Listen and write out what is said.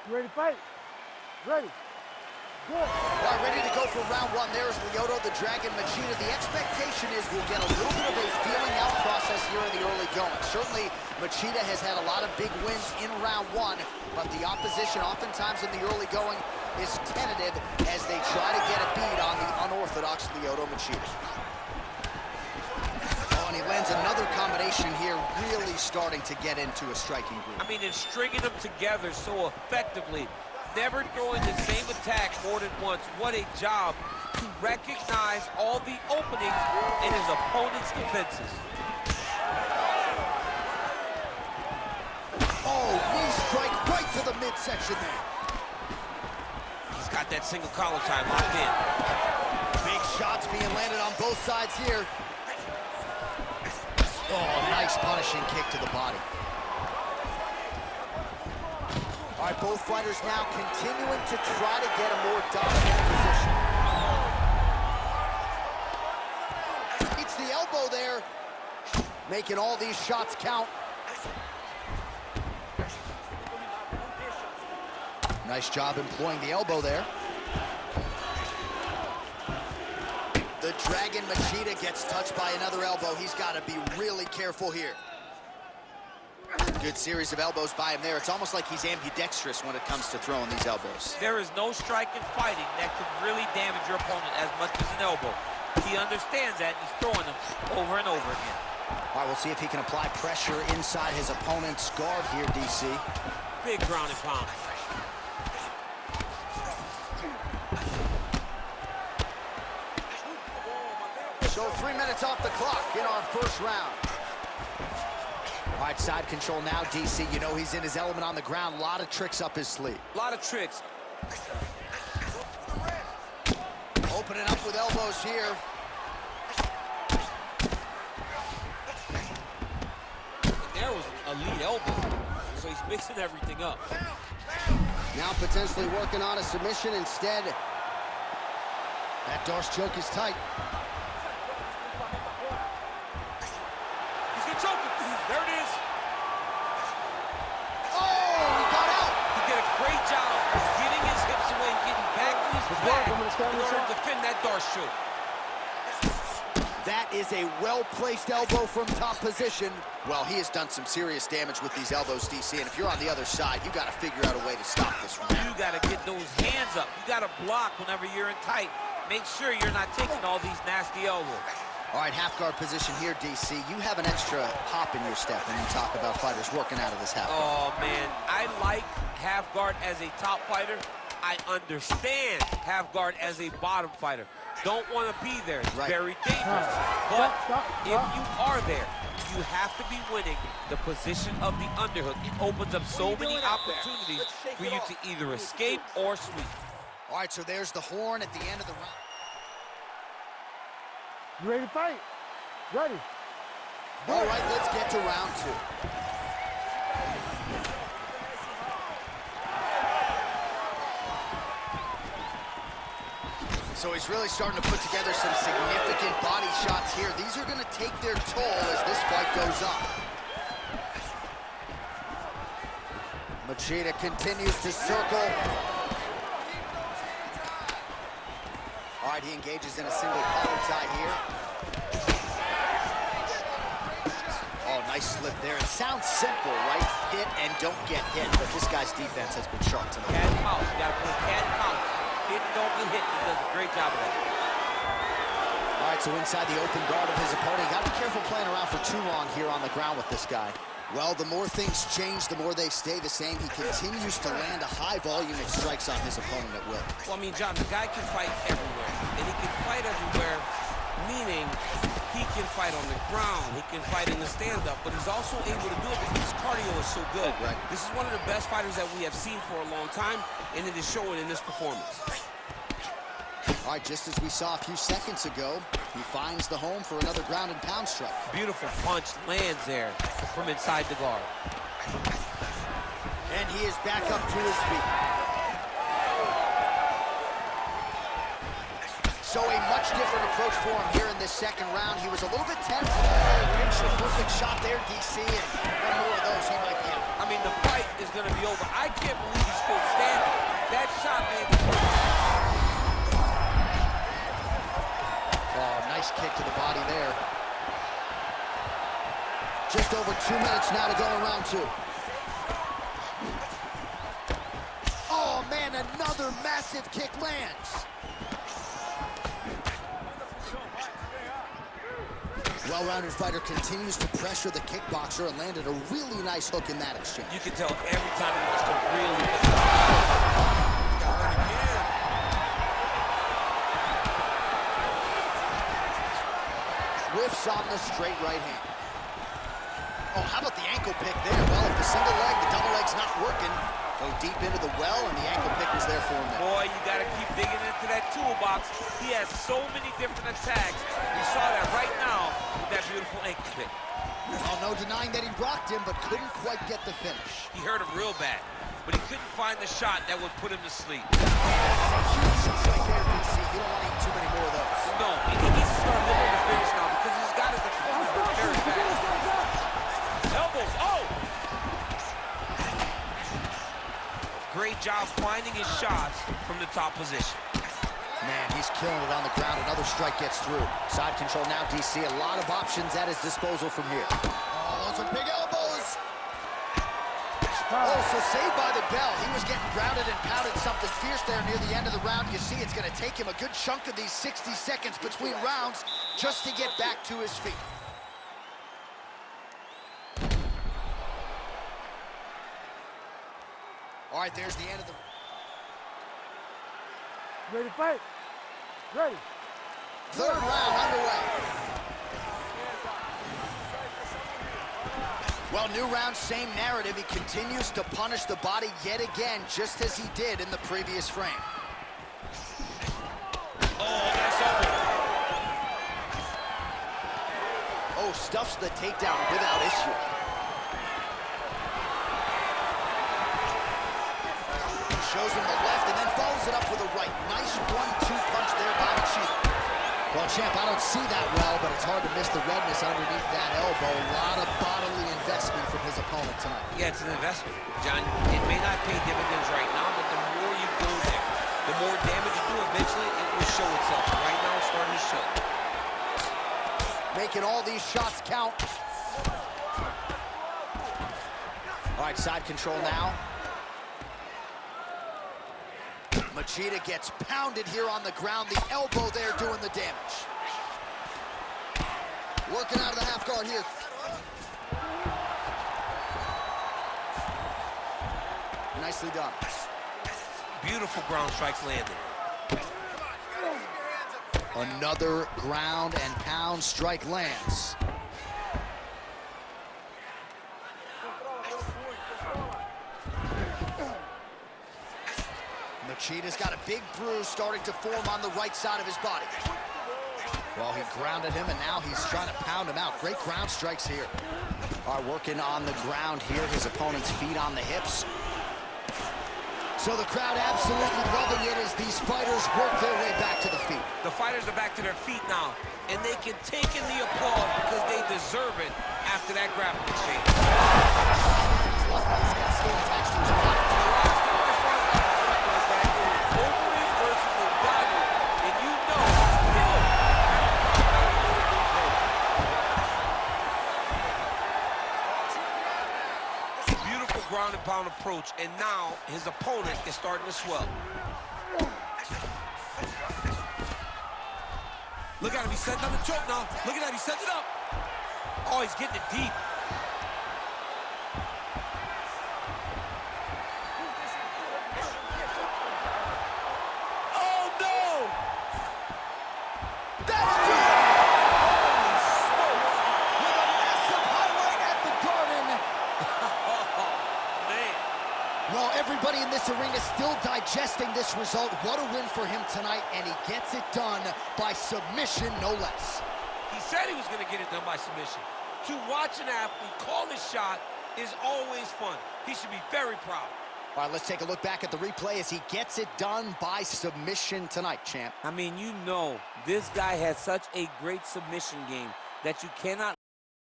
You ready to fight? Ready. Good. All right, ready to go for round one. There's Lyoto the Dragon Machida. The expectation is we'll get a little bit of a feeling out process here in the early going. Certainly, Machida has had a lot of big wins in round one, but the opposition oftentimes in the early going is tentative as they try to get a beat on the unorthodox Lyoto Machida. Oh, and he lands another combination here, really starting to get into a striking groove. I mean, it's stringing them together so effectively. Never throwing the same attack more than once. What a job to recognize all the openings in his opponent's defenses. Oh, knee strike right to the midsection there. He's got that single collar tie locked in. Big shots being landed on both sides here. Oh, nice punishing kick to the body. All right, both fighters now continuing to try to get a more dominant position. It's the elbow there, making all these shots count. Nice job employing the elbow there. The Dragon Machida gets touched by another elbow. He's got to be really careful here. Good series of elbows by him there. It's almost like he's ambidextrous when it comes to throwing these elbows. There is no striking fighting that can really damage your opponent as much as an elbow. He understands that, and he's throwing them over and over again. All right, we'll see if he can apply pressure inside his opponent's guard here, DC. Big ground and pound. So 3 minutes off the clock in our first round. All right, side control now, DC. You know he's in his element on the ground. A lot of tricks up his sleeve. A lot of tricks. Opening up with elbows here. And there was a lead elbow. So he's mixing everything up. Now potentially working on a submission instead. That Darce choke is tight. He's gonna choke him. There it is. Oh, he got out. He did a great job of getting his hips away and getting back to his back in order to defend that Darce choke. That is a well-placed elbow from top position. Well, he has done some serious damage with these elbows, DC, and if you're on the other side, you got to figure out a way to stop this from happening. You got to get those hands up. You got to block whenever you're in tight. Make sure you're not taking all these nasty elbows. All right, half guard position here, DC. You have an extra hop in your step when you talk about fighters working out of this half guard. Oh, man. I like half guard as a top fighter. I understand half guard as a bottom fighter. Don't want to be there. It's very dangerous. But if you are there, you have to be winning the position of the underhook. It opens up so many opportunities for you to either escape or sweep. All right, so there's the horn at the end of the round. You ready to fight? Ready. Good. All right, let's get to round two. So he's really starting to put together some significant body shots here. These are going to take their toll as this fight goes on. Machida continues to circle. All right, he engages in a single collar tie here. Oh, nice slip there. It sounds simple, right? Hit and don't get hit, but this guy's defense has been sharp tonight. Cat and mouse. You got to play cat and mouse. Hit and don't get hit. He does a great job of that. All right, so inside the open guard of his opponent. Got to be careful playing around for too long here on the ground with this guy. Well, the more things change, the more they stay the same. He continues to land a high volume of strikes on his opponent at will. Well, I mean, John, the guy can fight everywhere. And he can fight everywhere, meaning he can fight on the ground. He can fight in the stand-up, but he's also able to do it because his cardio is so good. Right. This is one of the best fighters that we have seen for a long time, and it is showing in this performance. All right, just as we saw a few seconds ago, he finds the home for another ground and pound strike. Beautiful punch lands there from inside the guard. And he is back up to his feet. So a much different approach for him here in this second round. He was a little bit tense. Picture perfect shot there, DC, and one more of those he might be out. I mean, the fight is going to be over. I can't believe he's still standing. kick to the body there. Just over 2 minutes now to go in round 2. Oh, man, another massive kick lands. Well-rounded fighter continues to pressure the kickboxer and landed a really nice hook in that exchange. You can tell every time he wants to really got hurt again. Whiffs on the straight right hand. Oh, how about the ankle pick there? Well, if the single leg, the double leg's not working, go deep into the well, and the ankle pick was there for him there. Boy, you got to keep digging into that toolbox. He has so many different attacks. You saw that right now with that beautiful ankle pick. Oh, no denying that he rocked him, but couldn't quite get the finish. He hurt him real bad, but he couldn't find the shot that would put him to sleep. Huge shots right there, DC. You don't want to eat too many more of those. No, and he needs to start looking to finish now because he's got his opponent hurt very fast. Elbows, oh! Great job finding his shots from the top position. Man, he's killing it on the ground. Another strike gets through. Side control now, DC. A lot of options at his disposal from here. Oh, those are big elbows. Oh, so saved by the bell. He was getting grounded and pounded something fierce there near the end of the round. You see, it's going to take him a good chunk of these 60 seconds between rounds just to get back to his feet. All right, there's the end of the... Ready to fight? Ready. Third round underway. Well, new round, same narrative. He continues to punish the body yet again, just as he did in the previous frame. Oh, that's open. Oh, stuffs the takedown without issue. Shows him the left and then follows it up with a right. Nice 1-2 punch there by Machida. Well, champ, I don't see that well, but it's hard to miss the redness underneath that elbow. A lot of bodily investment from his opponent tonight. Yeah, it's an investment, John. It may not pay dividends right now, but the more you go there, the more damage you do, eventually it will show itself. Right now, it's starting to show. Making all these shots count. All right, side control now. Machida gets pounded here on the ground. The elbow there doing the damage. Working out of the half guard here. Nicely done. Beautiful ground strikes landed. Another ground and pound strike lands. Machida's got a big bruise starting to form on the right side of his body. Well, he grounded him, and now he's trying to pound him out. Great ground strikes here. All right, working on the ground here. His opponent's feet on the hips. So the crowd absolutely loving it as these fighters work their way back to the feet. The fighters are back to their feet now, and they can take in the applause because they deserve it after that grappling exchange. He's lucky he's got skin attached to his body. Ground and pound approach, and now his opponent is starting to swell. Look at him, he's setting up the choke now. Look at that, he sets it up. Oh, he's getting it deep. Oh, no! That's two! Well, everybody in this arena still digesting this result. What a win for him tonight, and he gets it done by submission, no less. He said he was going to get it done by submission. To watch an athlete call his shot is always fun. He should be very proud. All right, let's take a look back at the replay as he gets it done by submission tonight, champ. I mean, you know, this guy has such a great submission game that you cannot